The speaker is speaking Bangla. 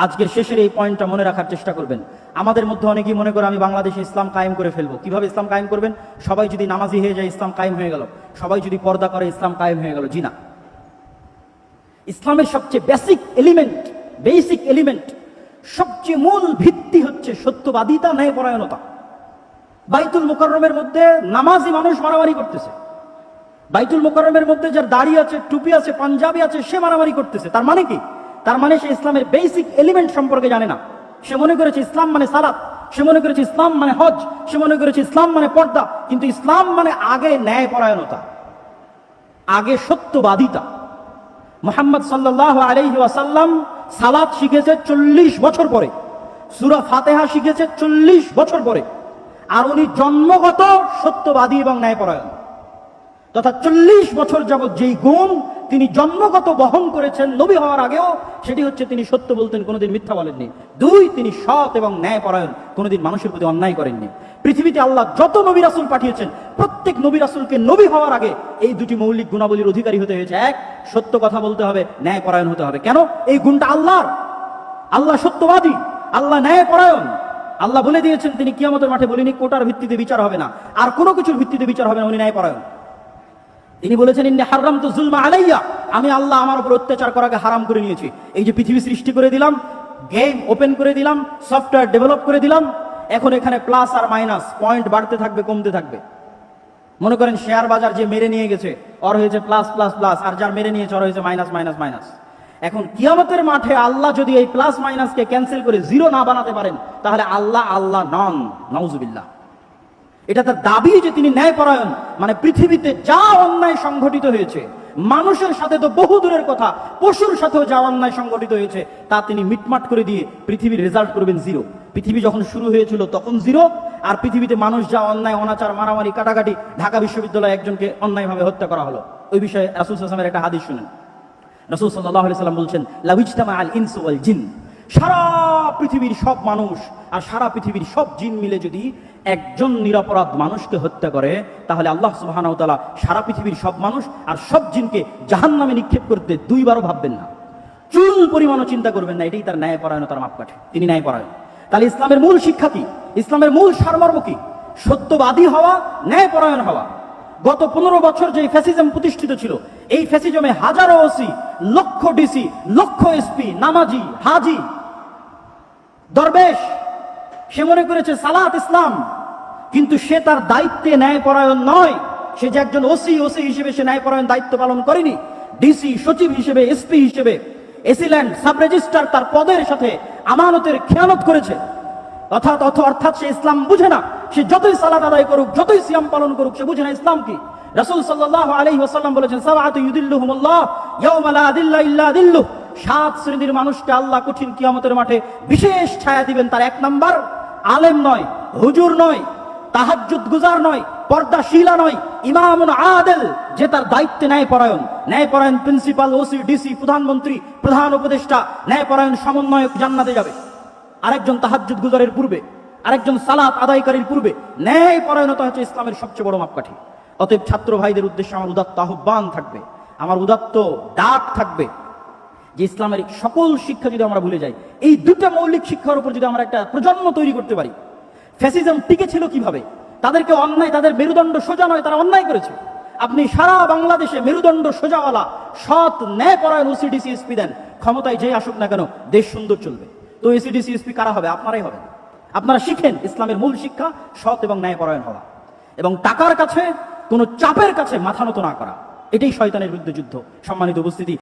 আজকের শেষের এই পয়েন্টটা মনে রাখার চেষ্টা করবেন। আমাদের মধ্যে অনেকেই মনে করে আমি বাংলাদেশে ইসলাম কায়েম করে ফেলবো। কিভাবে ইসলাম কায়েম করবেন? সবাই যদি নামাজি হয়ে যায় ইসলাম কায়েম হয়ে গেল, সবাই যদি পর্দা করে ইসলাম কায়েম হয়ে গেল। জি না, ইসলামের সবচেয়ে বেসিক এলিমেন্ট, সবচেয়ে মূল ভিত্তি হচ্ছে সত্যবাদিতা, ন্যায়পরায়ণতা। বাইতুল মুকাররমের মধ্যে নামাজি মানুষ মারামারি করতেছে, বাইতুল মুকাররমের মধ্যে যার দাড়ি আছে, টুপি আছে, পাঞ্জাবি আছে, সে মারামারি করতেছে। তার মানে কি? তার মানে সে ইসলামের বেসিক এলিমেন্ট সম্পর্কে জানে না। সে মনে করেছে ইসলাম মানে সালাত, সে মনে করেছে ইসলাম মানে হজ, সে মনে করেছে ইসলাম মানে পর্দা। কিন্তু ইসলাম মানে আগে ন্যায়পরায়ণতা, আগে সত্যবাদিতা। মুহাম্মদ সাল্লাল্লাহু আলাইহি ওয়াসাল্লাম সালাত শিখেছে 40 বছর পরে, সূরা ফাতিহা শিখেছে 40 বছর পরে। আর উনি জন্মগত সত্যবাদী এবং ন্যায়পরায়ণ, তথা 40 বছর যাবৎ যেই গুণ তিনি জন্মগত বহন করেছেন নবী হওয়ার আগেও, সেটি হচ্ছে তিনি সত্য বলতেন, কোনোদিন মিথ্যা বলেননি। 2, তিনি সৎ এবং ন্যায়পরায়ণ, কোনোদিন মানুষের প্রতি অন্যায় করেননি। পৃথিবীতে আল্লাহ যত নবী রাসূল পাঠিয়েছেন, প্রত্যেক নবী রাসূলকে নবী হওয়ার আগে এই দুটি মৌলিক গুণাবলীর অধিকারী হতে হয়েছে। 1, সত্য কথা বলতে হবে, ন্যায়পরায়ণ হতে হবে। কেন? এই গুণটা আল্লাহর। আল্লাহ সত্যবাদী, আল্লাহ ন্যায়পরায়ণ। আল্লাহ বলে দিয়েছেন, তিনি কিয়ামতের মাঠে বলেনি কোটার ভিত্তিতে বিচার হবে না, আর কোনো কিছুর ভিত্তিতে বিচার হবে না, উনি ন্যায়পরায়ণ। তিনি বলেছেন, ইন্নী হারামতু যুলমা আলাইয়া, আমি আল্লাহ আমার উপর অত্যাচার করাকে হারাম করে নিয়েছি। এই যে পৃথিবী সৃষ্টি করে দিলাম, গেম ওপেন করে দিলাম, সফটওয়্যার ডেভেলপ করে দিলাম, এখন এখানে প্লাস আর মাইনাস পয়েন্ট বাড়তে থাকবে, কমতে থাকবে। মনে করেন শেয়ার বাজার যে মেরে নিয়ে গেছে ওর হয়েছে প্লাস প্লাস প্লাস, আর যার মেরে নিয়েছে ওর হয়েছে মাইনাস মাইনাস মাইনাস। এখন কিয়ামতের মাঠে আল্লাহ যদি এই প্লাস মাইনাসকে ক্যান্সেল করে জিরো না বানাতে পারেন, তাহলে আল্লাহ নন, নাউজুবিল্লাহ। এটা তার দাবি যে তিনি ন্যায়পরায়ণ। মানে পৃথিবীতে যা অন্যায় সংঘটিত হয়েছে, মানুষের সাথে তো বহু দূরের কথা, পশুর সাথেও যা অন্যায় সংঘটিত হয়েছে, তা তিনি মিটমাট করে দিয়ে পৃথিবীর রেজাল্ট করবেন জিরো। পৃথিবী যখন শুরু হয়েছিল তখন জিরো, আর পৃথিবীতে মানুষ যা অন্যায়, অনাচার, মারামারি, কাটাকাটি, ঢাকা বিশ্ববিদ্যালয়ে একজনকে অন্যায়ভাবে হত্যা করা হলো, ওই বিষয়ে রাসূল সাল্লাল্লাহু আলাইহি ওয়াসাল্লামের একটা হাদিস শুনেন। রাসূল সাল্লাল্লাহু আলাইহি ওয়াসাল্লাম বলছেন, লাউ ইজতামা আল ইনসু ওয়াল জিন, সারা পৃথিবীর সব মানুষ আর সারা পৃথিবীর সব জিন মিলে যদি একজন নিরপরাধ মানুষকে হত্যা করে, তাহলে আল্লাহ সুবহানাহু ওয়া তাআলা সারা পৃথিবীর সব মানুষ আর সব জিনকে জাহান্নামে নিক্ষেপ করতে 2 বারও ভাববেন না, চুল পরিমাণও চিন্তা করবেন না। এটাই তার ন্যায়পরায়ণতার মাপকাঠি, তিনি ন্যায়পরায়ণ। তাহলে ইসলামের মূল শিক্ষা কি? ইসলামের মূল সারমর্ম কি? সত্যবাদী হওয়া, ন্যায়পরায়ণ হওয়া। গত 15 বছর যে ফ্যাসিজম প্রতিষ্ঠিত ছিল, এই ফ্যাসিজমে হাজারো ওসি, লক্ষ ডিসি, লক্ষ এসপি, নামাজি, হাজি, দরবেশ, সে মনে করেছে সালাত ইসলাম, কিন্তু সে তার দায়িত্বে ন্যায়পরায়ণ নয়। সে যে একজন ওসি হিসেবে সে ন্যায়পরায়ণ দায়িত্ব পালন করেনি। ডিসি, সচিব হিসেবে, এসপি হিসেবে, এসিল্যান্ড, সাব রেজিস্ট্রার তার পদের সাথে আমানতের খেয়ানত করেছে। অর্থাৎ সে ইসলাম বুঝে না। সে যতই সালাত আদায় করুক, যতই সিয়াম পালন করুক, সে বুঝে না ইসলাম কি। রাসূল সাল্লাল্লাহু আলাইহি ওয়াসাল্লাম বলেছেন, সাবআতু ইউদিল্লুহুমুল্লাহ ইয়াওমা লা দিল্লা ইল্লা দিল্লুহ, 7 শ্রেণীর মানুষকে আল্লাহ কঠিন কিয়ামতের মাঠে বিশেষ ছায়া দিবেন। তার 1 নাম্বার, আলেম নয়, হুজুর নয়, তাহাজ্জুদ গুজার নয়, পর্দাশীলা নয়, ইমামুন আদিল, যে তার দায়িত্বে ন্যায়পরায়ণ প্রিন্সিপাল, ওসি, ডিসি, প্রধানমন্ত্রী, প্রধান উপদেষ্টা, ন্যায়পরায়ণ সমন্বয়ক জান্নাতে যাবে। আরেকজন তাহাজ্জুদ গুজারের পূর্বে, আরেকজন সালাত আদায়কারীর পূর্বে। ন্যায়পরায়ণতা হচ্ছে ইসলামের সবচেয়ে বড় মাপকাঠি। অতএব ছাত্র ভাইদের উদ্দেশ্যে আমার উদাত্ত আহ্বান থাকবে, আমার উদাত্ত ডাক থাকবে, যে ইসলামের সকল শিক্ষা যদি আমরা ভুলে যাই, এই 2টা মৌলিক শিক্ষার উপর যদি আমরা একটা প্রজন্ম তৈরি করতে পারি। ফ্যাসিজম টিকে ছিল কিভাবে? তাদেরকে অন্যায়, তাদের মেরুদণ্ড সোজা নয়, তারা অন্যায় করেছে। আপনি সারা বাংলাদেশে মেরুদণ্ড সোজাওয়ালা, সৎ, ন্যায়পরায়ণ ওসিডিসি এসপি দেন, ক্ষমতায় যেই আসুক না কেন, দেশ সুন্দর চলবে। তো এসিডিসি এসপি কারা হবে? আপনারাই হবেন। আপনারা শিখেন ইসলামের মূল শিক্ষা, সৎ এবং ন্যায়পরায়ণ হওয়া, এবং টাকার কাছে, কোনো চাপের কাছে মাথা নত না করা। এটাই শয়তানের বিরুদ্ধে যুদ্ধ। সম্মানিত উপস্থিতি।